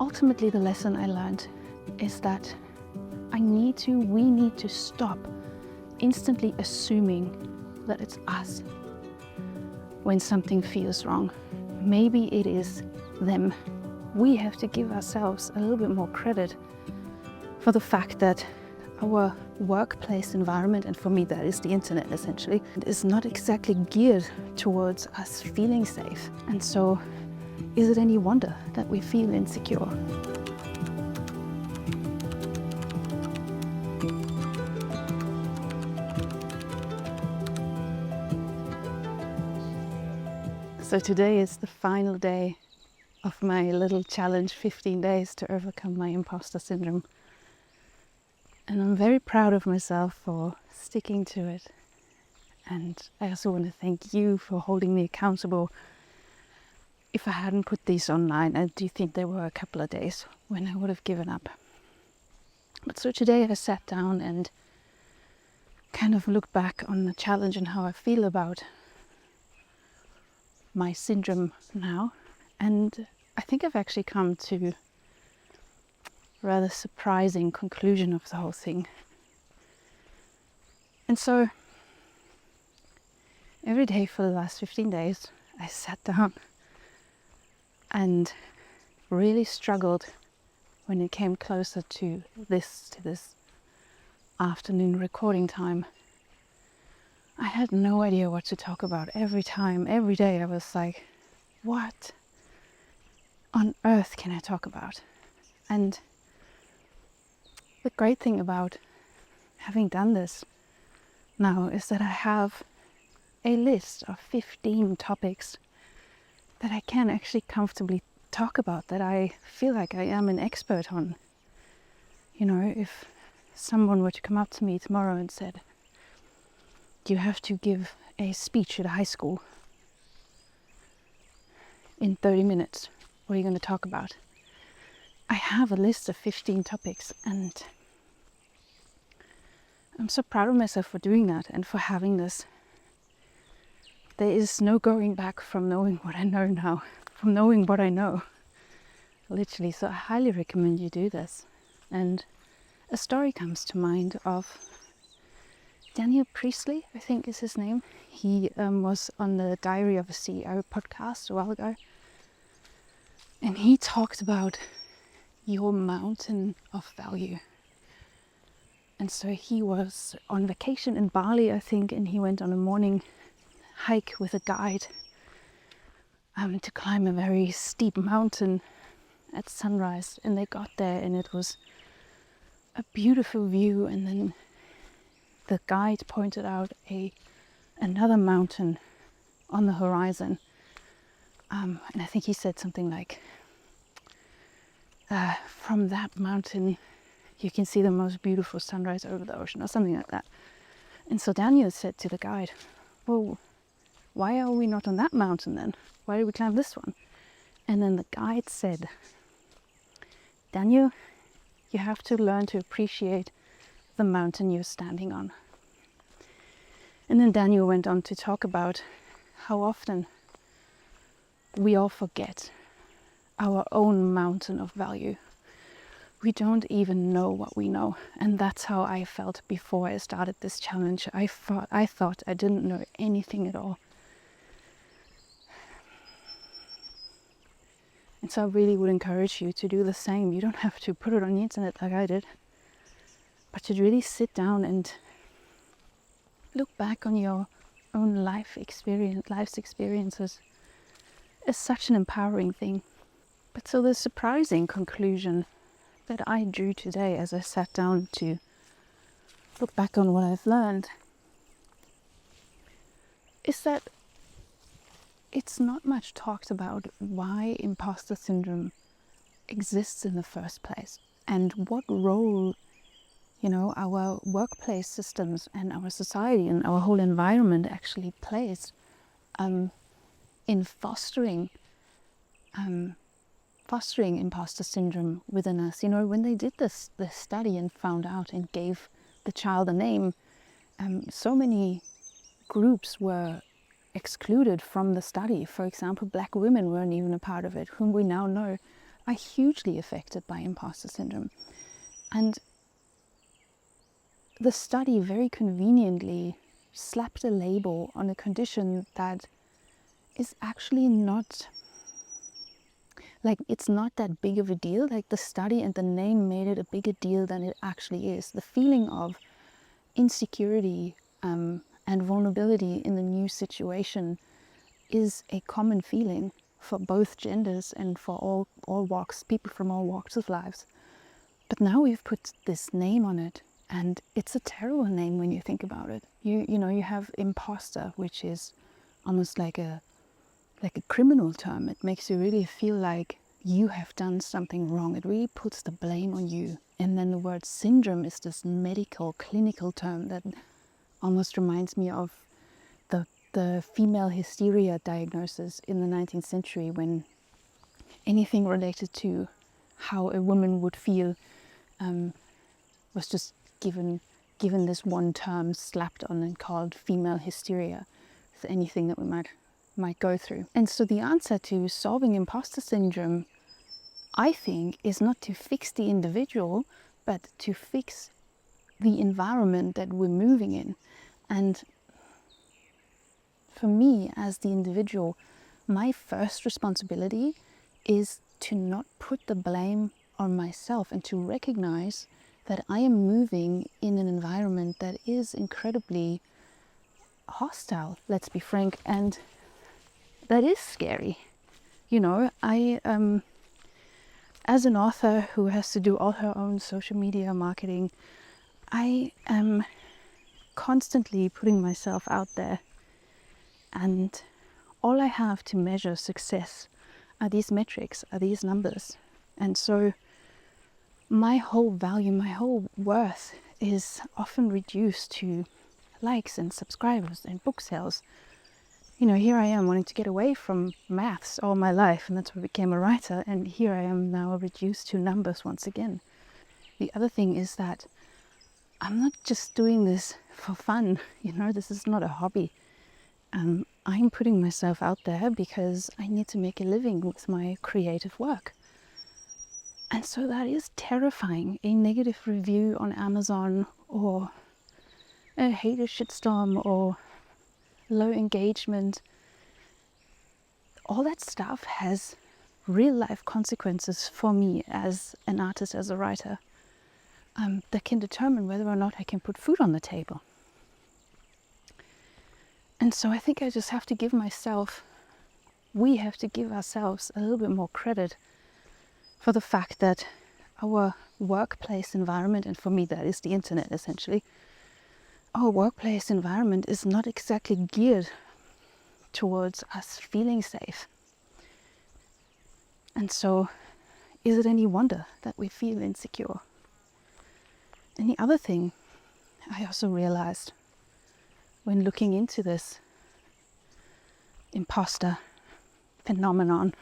ultimately the lesson I learned is that we need to stop instantly assuming that it's us when something feels wrong. Maybe it is them. We have to give ourselves a little bit more credit for the fact that our workplace environment, and for me that is the internet essentially, is not exactly geared towards us feeling safe. And so is it any wonder that we feel insecure? So today is the final day of my little challenge, 15 days to overcome my imposter syndrome. And I'm very proud of myself for sticking to it. And I also want to thank you for holding me accountable. If I hadn't put these online, I do think there were a couple of days when I would have given up. But so today I sat down and kind of looked back on the challenge and how I feel about my syndrome now. And I think I've actually come to a rather surprising conclusion of the whole thing. And so every day for the last 15 days, I sat down and really struggled when it came closer to this afternoon recording time. I had no idea what to talk about. Every day I was like, what on earth can I talk about? And the great thing about having done this now is that I have a list of 15 topics that I can actually comfortably talk about, that I feel like I am an expert on. You know, if someone were to come up to me tomorrow and said, you have to give a speech at a high school in 30 minutes, what are you going to talk about? I have a list of 15 topics, and I'm so proud of myself for doing that and for having this. There is no going back from knowing what I know now, from knowing what I know, literally. So I highly recommend you do this. And a story comes to mind of Daniel Priestley, I think is his name. He was on the Diary of a CEO podcast a while ago. And he talked about your mountain of value. And so he was on vacation in Bali, I think, and he went on a morning hike with a guide to climb a very steep mountain at sunrise. And they got there and it was a beautiful view, and then the guide pointed out another mountain on the horizon, and I think he said something like, from that mountain you can see the most beautiful sunrise over the ocean, or something like that. And so Daniel said to the guide, well, why are we not on that mountain then? Why did we climb this one? And then the guide said, Daniel, you have to learn to appreciate the mountain you're standing on. And then Daniel went on to talk about how often we all forget our own mountain of value. We don't even know what we know. And that's how I felt before I started this challenge. I thought I didn't know anything at all. And so I really would encourage you to do the same. You don't have to put it on the internet like I did, but to really sit down and look back on your own life's experiences is such an empowering thing. But so the surprising conclusion that I drew today as I sat down to look back on what I've learned is that it's not much talked about why imposter syndrome exists in the first place, and what role, you know, our workplace systems and our society and our whole environment actually plays in fostering imposter syndrome within us. You know, when they did this study and found out and gave the child a name, so many groups were excluded from the study. For example, black women weren't even a part of it, whom we now know are hugely affected by imposter syndrome. And the study very conveniently slapped a label on a condition that is actually not, like, it's not that big of a deal. Like, the study and the name made it a bigger deal than it actually is. The feeling of insecurity and vulnerability in the new situation is a common feeling for both genders and for all walks, people from all walks of lives. But now we've put this name on it, and it's a terrible name when you think about it. You know, you have imposter, which is almost like a criminal term. It makes you really feel like you have done something wrong. It really puts the blame on you. And then the word syndrome is this medical, clinical term that almost reminds me of the female hysteria diagnosis in the 19th century, when anything related to how a woman would feel was just given this one term slapped on and called female hysteria. So anything that we might go through. And so the answer to solving imposter syndrome, I think, is not to fix the individual, but to fix the environment that we're moving in. And for me, as the individual, my first responsibility is to not put the blame on myself and to recognize that I am moving in an environment that is incredibly hostile, let's be frank, and that is scary. You know, I as an author who has to do all her own social media marketing, I am constantly putting myself out there, and all I have to measure success are these metrics, are these numbers. And so my whole value, my whole worth is often reduced to likes and subscribers and book sales. You know, here I am wanting to get away from maths all my life, and that's why I became a writer, and here I am now reduced to numbers once again. The other thing is that I'm not just doing this for fun, you know, this is not a hobby. I'm putting myself out there because I need to make a living with my creative work. And so that is terrifying. A negative review on Amazon, or a hater shitstorm, or low engagement, all that stuff has real life consequences for me as an artist, as a writer, that can determine whether or not I can put food on the table. And so I think I just have to give myself, we have to give ourselves a little bit more credit for the fact that our workplace environment, and for me that is the internet essentially, our workplace environment is not exactly geared towards us feeling safe. And so is it any wonder that we feel insecure? And the other thing I also realized when looking into this imposter phenomenon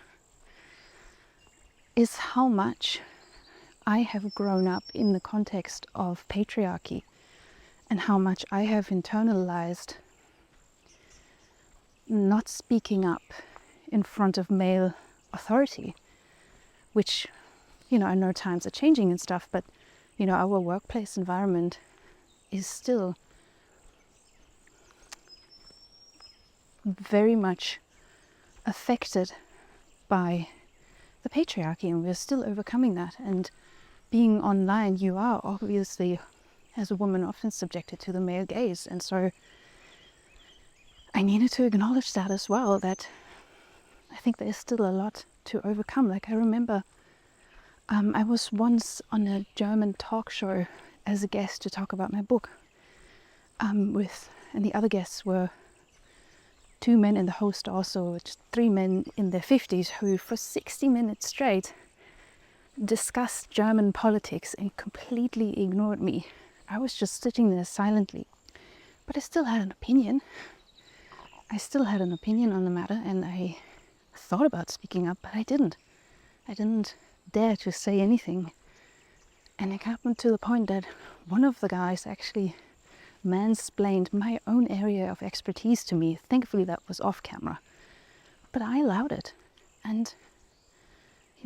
is how much I have grown up in the context of patriarchy, and how much I have internalized not speaking up in front of male authority, which, you know, I know times are changing and stuff, but, you know, our workplace environment is still very much affected by the patriarchy, and we're still overcoming that. And being online, you are obviously, as a woman, often subjected to the male gaze, and so I needed to acknowledge that as well, that I think there's still a lot to overcome. Like, I remember I was once on a German talk show as a guest to talk about my book, and the other guests were 2 men and the host also, just 3 men in their 50s, who for 60 minutes straight discussed German politics and completely ignored me. I was just sitting there silently, but I still had an opinion. I still had an opinion on the matter, and I thought about speaking up, but I didn't. I didn't dare to say anything. And it happened to the point that one of the guys actually mansplained my own area of expertise to me. Thankfully that was off camera, but I allowed it. And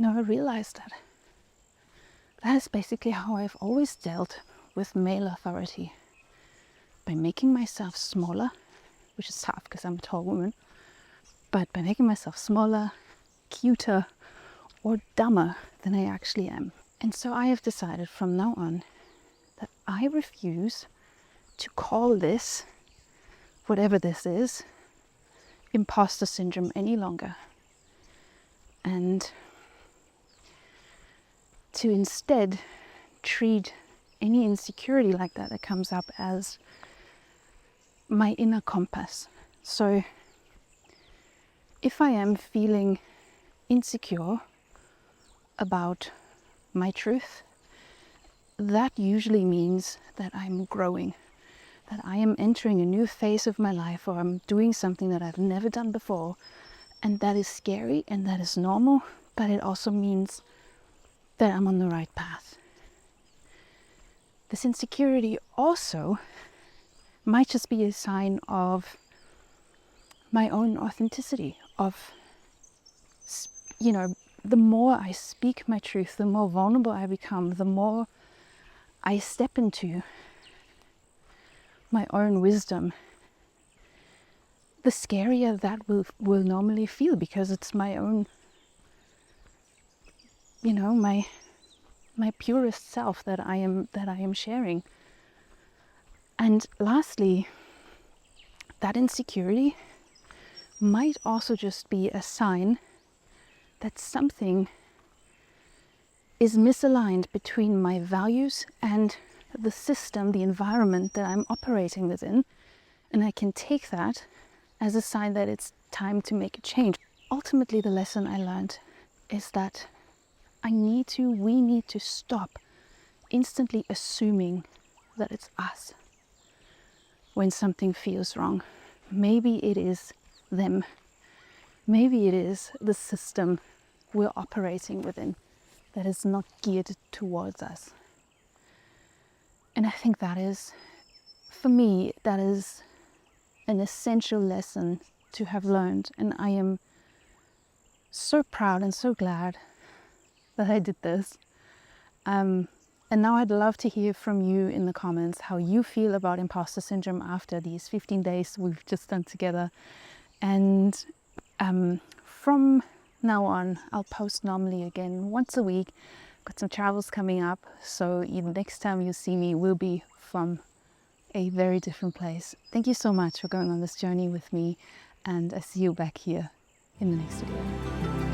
I realized that that is basically how I've always dealt with male authority, by making myself smaller, which is tough because I'm a tall woman, but by making myself smaller, cuter, or dumber than I actually am. And so I have decided from now on that I refuse to call this, whatever this is, imposter syndrome any longer. And to instead treat any insecurity like that comes up as my inner compass. So if I am feeling insecure about my truth, that usually means that I'm growing, that I am entering a new phase of my life, or I'm doing something that I've never done before. And that is scary and that is normal, but it also means that I'm on the right path. This insecurity also might just be a sign of my own authenticity, of, the more I speak my truth, the more vulnerable I become, the more I step into my own wisdom, the scarier that will normally feel, because it's my own, my purest self that I am sharing. And lastly, that insecurity might also just be a sign that something is misaligned between my values and the system, the environment that I'm operating within. And I can take that as a sign that it's time to make a change. Ultimately, the lesson I learned is that we need to stop instantly assuming that it's us when something feels wrong. Maybe it is them. Maybe it is the system we're operating within that is not geared towards us. And I think that is, for me, that is an essential lesson to have learned. And I am so proud and so glad that I did this. And now I'd love to hear from you in the comments how you feel about imposter syndrome after these 15 days we've just done together. And from now on, I'll post normally again once a week. Got some travels coming up, so the next time you see me will be from a very different place. Thank you so much for going on this journey with me, and I see you back here in the next video.